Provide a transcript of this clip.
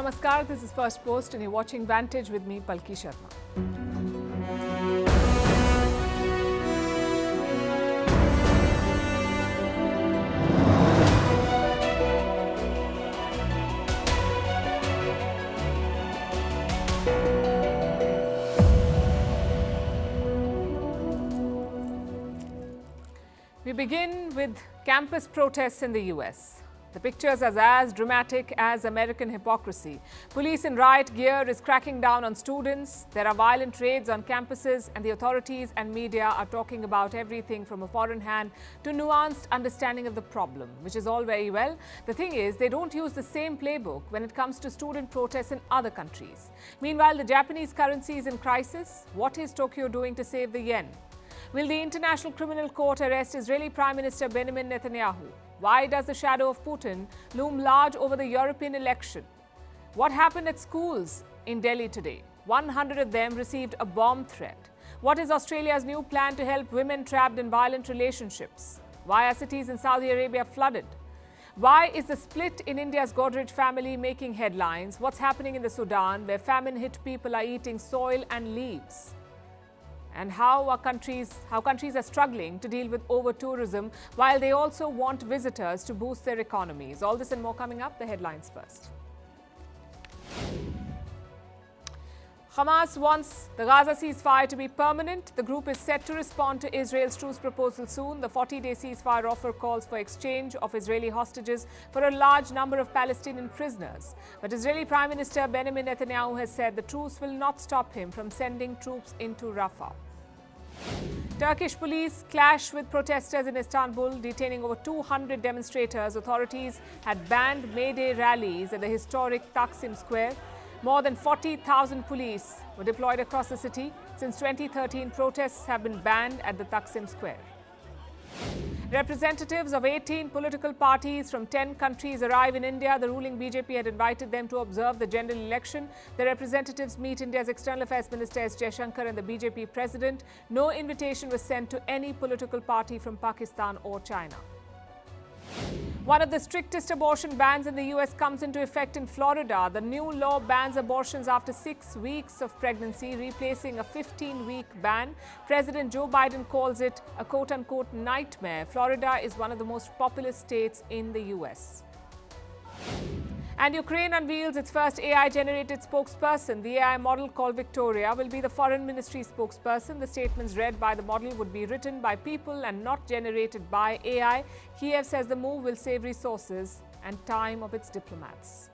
Namaskar, this is Firstpost and you're watching Vantage with me, Palki Sharma. We begin with campus protests in the US. The pictures are as dramatic as American hypocrisy. Police in riot gear is cracking down on students. There are violent raids on campuses, and the authorities and media are talking about everything from a foreign hand to nuanced understanding of the problem, which is all very well. The thing is, they don't use the same playbook when it comes to student protests in other countries. Meanwhile, the Japanese currency is in crisis. What is Tokyo doing to save the yen? Will the International Criminal Court arrest Israeli Prime Minister Benjamin Netanyahu? Why does the shadow of Putin loom large over the European election? What happened at schools in Delhi today? 100 of them received a bomb threat. What is Australia's new plan to help women trapped in violent relationships? Why are cities in Saudi Arabia flooded? Why is the split in India's Godrej family making headlines? What's happening in the Sudan, where famine-hit people are eating soil and leaves? And how countries are struggling to deal with over-tourism while they also want visitors to boost their economies. All this and more coming up. The headlines first. Hamas wants the Gaza ceasefire to be permanent. The group is set to respond to Israel's truce proposal soon. The 40-day ceasefire offer calls for exchange of Israeli hostages for a large number of Palestinian prisoners. But Israeli Prime Minister Benjamin Netanyahu has said the truce will not stop him from sending troops into Rafah. Turkish police clash with protesters in Istanbul, detaining over 200 demonstrators. Authorities had banned May Day rallies at the historic Taksim Square. More than 40,000 police were deployed across the city. Since 2013, protests have been banned at the Taksim Square. Representatives of 18 political parties from 10 countries arrive in India. The ruling BJP had invited them to observe the general election. The representatives meet India's External Affairs Minister S. Jaishankar and the BJP president. No invitation was sent to any political party from Pakistan or China. One of the strictest abortion bans in the US comes into effect in Florida. The new law bans abortions after 6 weeks of pregnancy, replacing a 15-week ban. President Joe Biden calls it a quote-unquote nightmare. Florida is one of the most populous states in the US. And Ukraine unveils its first AI-generated spokesperson. The AI model, called Victoria, will be the foreign ministry spokesperson. The statements read by the model would be written by people and not generated by AI. Kiev says the move will save resources and time of its diplomats.